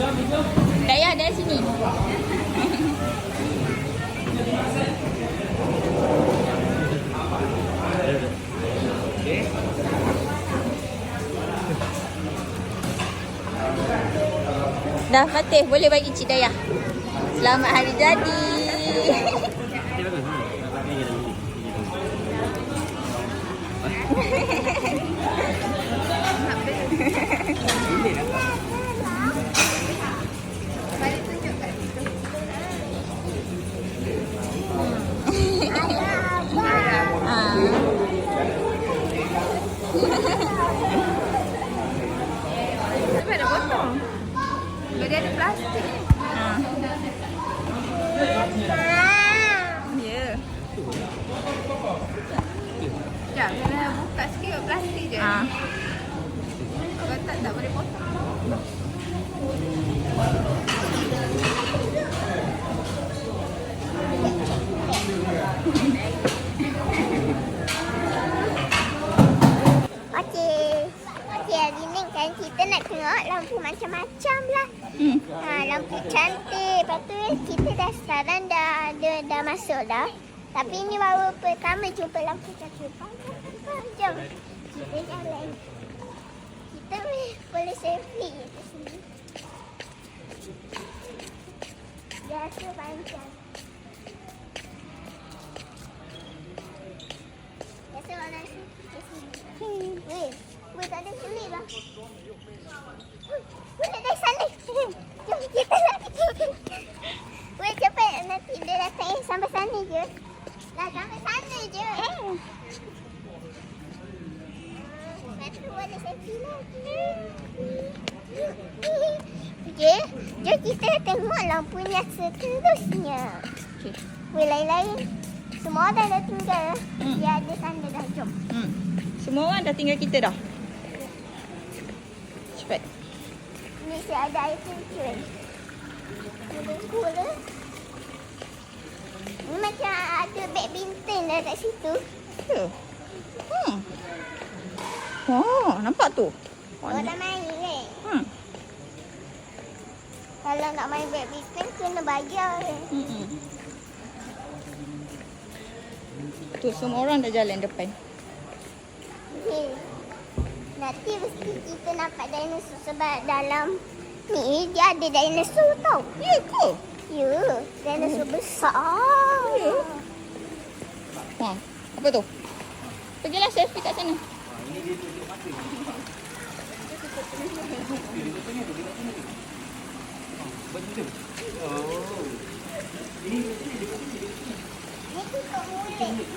Daya dari sini. Dah Fatih, boleh bagi Cik Daya. Selamat hari jadi. Tapi ada botol. Dia ada plastik. Ya. Sekejap, kena buka sikit plastik je. Kalau tak boleh potong. Okey, hari ni kan kita nak tengok lampu macam-macam lah. Lampu cantik. Lepas tu kita dah sekarang dah masuk dah. Tapi ni baru pertama jumpa lampu cantik. Jom kita jalan. Kita boleh selfie di sini. Biasa panjang. Biasa warna di sini. Weh, tak ada kulit lah. Kulit dari sana. Jom kita nak pergi. Weh, cepat. Nanti dia datang sampai sana je. Dah sampai sana je. Lepas tu boleh selfie lagi. Okey, jom kita tengok lampunya seterusnya. Okey. Weh, lain-lain. Semua orang dah tinggal. Dia ada sana dah. Jom. Semua orang dah tinggal kita dah. Cepat. Ni saya ada air terjun. Kula-kula. Ni macam ada badminton dah kat situ. Ya. Oh, nampak tu. Orang main kan? Kalau nak main badminton kena bayar kan? Tu semua orang dah jalan depan. Okay. Nanti mesti kita nampak dinosaur sebab dalam ni dia ada dinosaur tau. Ya ke? Ya, dinosaur besar. Ya. Wah, apa tu? Pergilah selfie kat sana. Ni tutup mulut. Ni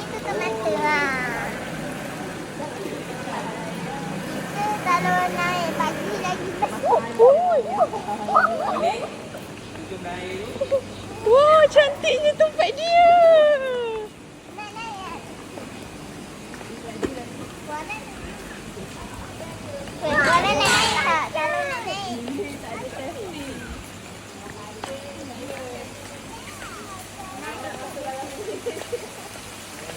tutup mata lah. Kita kalau naik pagi lagi Wah, cantiknya tempat dia. nak naik. Korang nak naik tak? Kalau nak naik.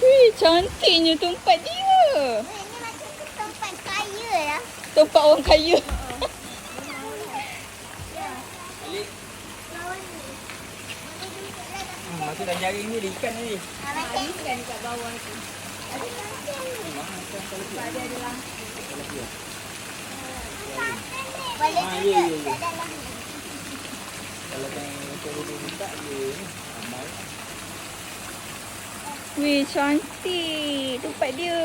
Wih, cantiknya tempat dia. Ini macam tempat kaya lah. Tempat orang kaya. Masa dah jaring ni ada ikan ni. Macam Ikan dekat bawah tu. Ada lampu. boleh duduk kat dalam ni. Kalau kalau dia buka dia ni ramai. Wih, cantik tempat dia.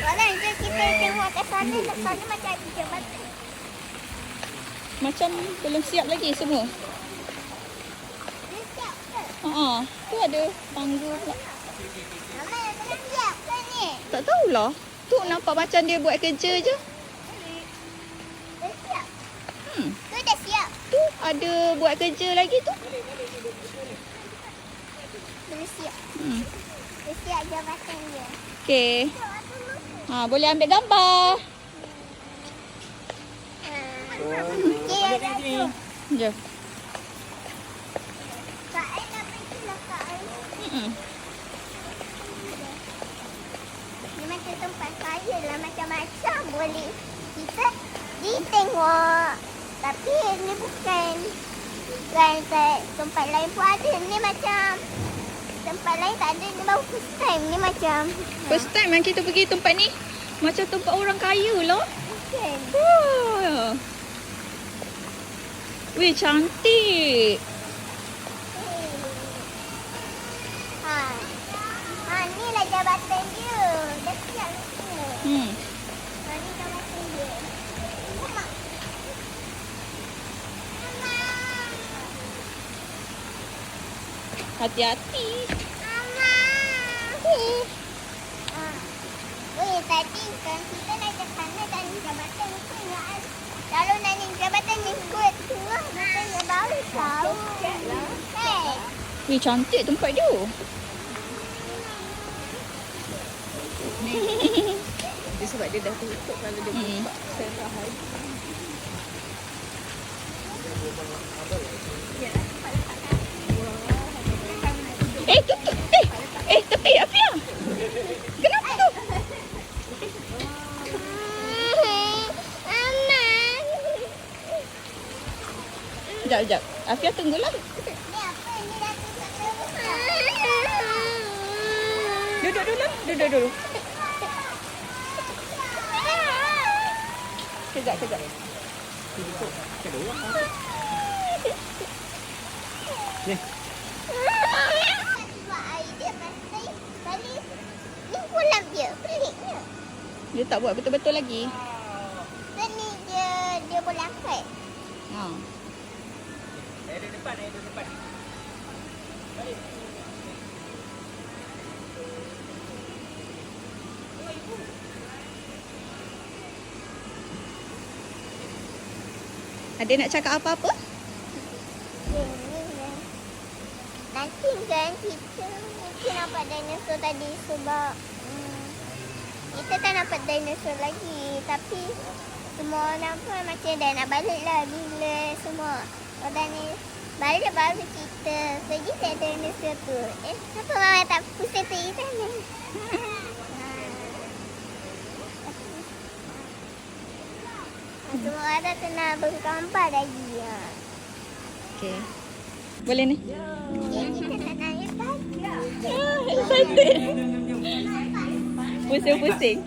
Korang jom kita tengok kat sana. Kat sana macam ada jambatan. Macam belum siap lagi semua. Dia siap ke? Tu ada tangga pula. Mama yang tengah siap ke ni? Tak tahulah. Tu nampak macam dia buat kerja je. Dia siap. Tu dah siap. Tu ada buat kerja lagi tu. Dia siap. Dia siap jambatan dia. Okey. Boleh ambil gambar. Balik sini. Jom. Kak Ai nak pergi lah Kak Ai. Ni macam tempat saya lah, macam-macam boleh kita ditengok. Tapi ni bukan tempat lain pun ada. Ni macam tempat lain tak ada. Ni baru first time. Ni macam First time yang kita pergi tempat ni. Macam tempat orang kaya lah. bukan. Wah. Weh, cantik. Ni lah jabatan dia. Dah siap ni. Ni jabatan dia. Mak. Hati-hati. Mama. Weh, tadi kan kita naik ke sana dan jabatan itu ingat. Kalau nak naik jabatan ni kuat tengah bukannya baru tahu. Hey. Weh, cantik tempat dia. Dia sebab dia dah tutup kalau dia buka. Saya tahan. Tutup. Tepi Afia. Kenapa tu? Mama. Sekejap. Afia tunggulah. Ni apa ni dah tutup. Duduk dulu. Kejap. Ni. Buat idea pasal balik ni pulang dia. Peliknya. Dia tak buat betul-betul lagi. Ni dia boleh angkat. Ha. Ada depan. Ada nak cakap apa-apa? Nanti kan kita mungkin nampak dinosaur tadi sebab kita tak nampak dinosaur lagi. Tapi semua orang pun macam dah nak balik lah bila semua orang ni balik baru kita pergi ke dinosaur tu. Kenapa Mama tak pusing pergi sana? Semua orang kena bergambar lagi. Okey. Boleh ni. Kita tak nangis lagi. Excited. Pusing-pusing.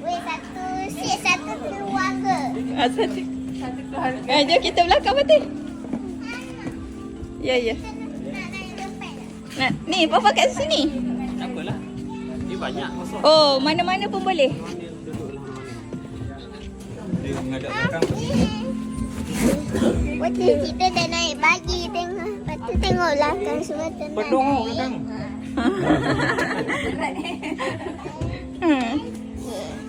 Weh, satu keluarga. Satu keluarga. Jom kita belakang Fatih. Ya. Nak naik dompet. Nak, ni Papa kat sini. Tak apalah. Dia banyak kosong. Oh, mana-mana pun boleh. Dia menghadap belakang. Waktu kita dah naik bagi tengok. Lepas tu tengok belakang semua tenang. Penuh belakang.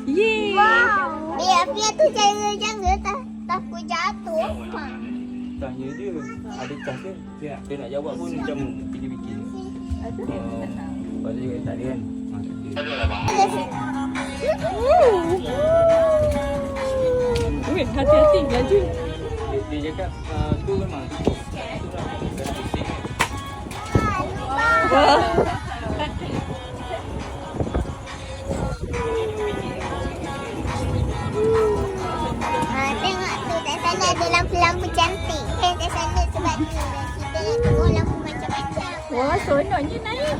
Yeay. Wow. Dia tu jaga takut jatuh. Tanya dia. Ada cas dia? Dia nak jawab pun macam fikir-fikir. Lepas tu dia tak ada kan? Weh, hati-hati laju. Dia cakap tu memang tutup. Tu lah. Dia nak pusing. Wah. Tengok tu kat sana ada lampu-lampu cantik. Kan kat sana sebab tu kita nak tengok lampu macam-macam. Wah, seronoknya naik.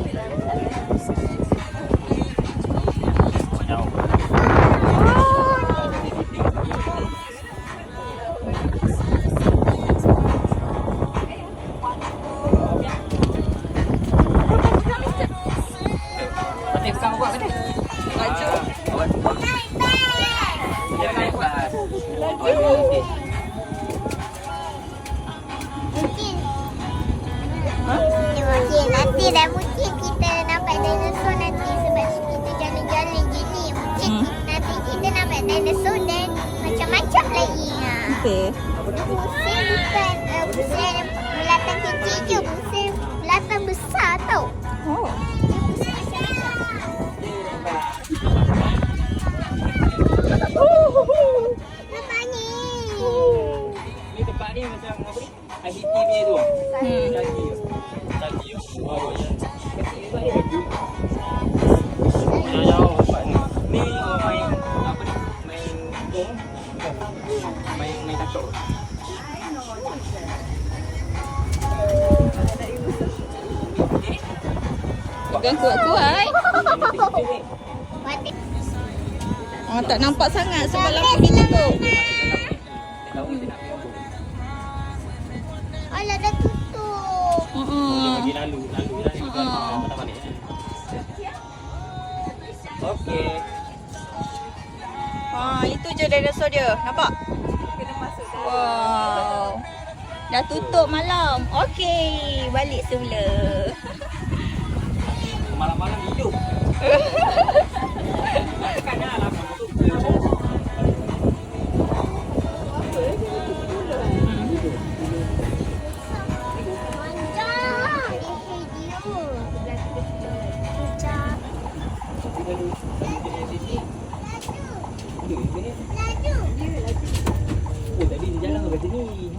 Mungkin nanti dah mungkin kita nampak dinosaur nanti sebab kita jalan-jalan gini. Mungkin nanti kita nampak dinosaur dan macam-macam lagi. Okey. Musim bukan musim bulatan kecil je. Musim bulatan besar tau. Oh. Nampak ni. Pegang kuat-kuat. Mati. Oh, tak nampak sangat sebab lampu ditutup. Alah, dah tutup. Lagi lalu kan. Tak balik. Okey. Itu je dinosaur dia. Nampak? Kena masuk dalam. Wow. Dah tutup malam. Okey, balik semula. Malam-malam hidup. Kadang lah tadi dia jalan ke sini.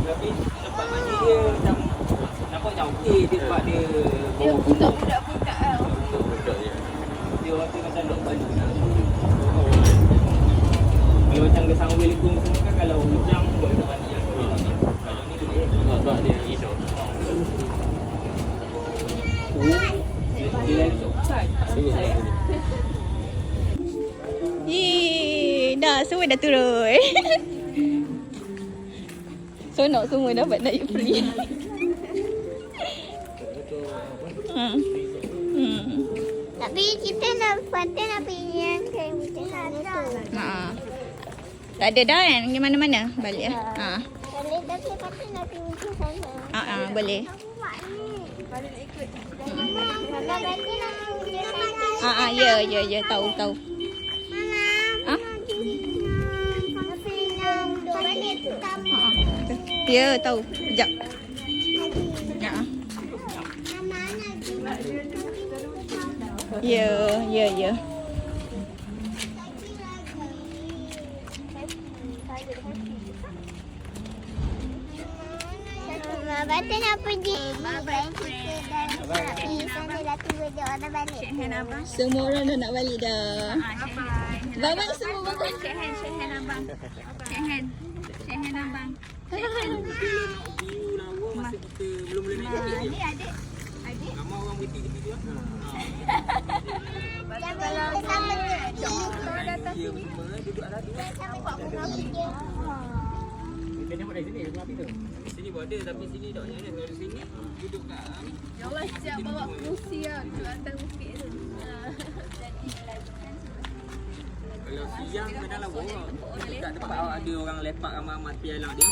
Tapi tempat mandi dia macam nampak macam okey dia sebab dia Dia budak-budak lah. dia rasa macam dok Bali. Kalau macam gesang Assalamualaikum semua kan kalau hujan buat dekat mandi yang kalau ni dia sebab dia hidup. Dia lain outside. Dah, semua dah turun. Sonok semua dapat naik free. Tapi kita nak pergi yang pergi sana tu. Tak ada dah kan? Pergi mana-mana? Balik lah. Boleh, tapi patut nak pergi sana. Boleh. Kalau nak ikut. Mama, berarti nak pergi sana. Ya, tahu. Mama, balik pertama. Ya, tahu. Sekejap. Mama nak Ya. Berarti nak pergi. Pergi sana dah tunggu dia orang balik. Semua orang dah nak balik dah. Bye-bye semua makan. Shake hand abang. Shake hand abang. Lawa masa kita belum boleh naik kereta. Ni adik. Ramai orang berhenti kat situ. Kalau sama Kalau datang Dia semua duduk atas tu. Kita tengok dari sini rumah api tu. Sini pun ada tapi sini tak ada. Kalau di sini duduk kat Ya Allah, siap bawa kerusi lah. Duduk atas bukit tu. kalau siang kadang lawa. Dekat tempat ada orang lepak ramai-ramai piala dia.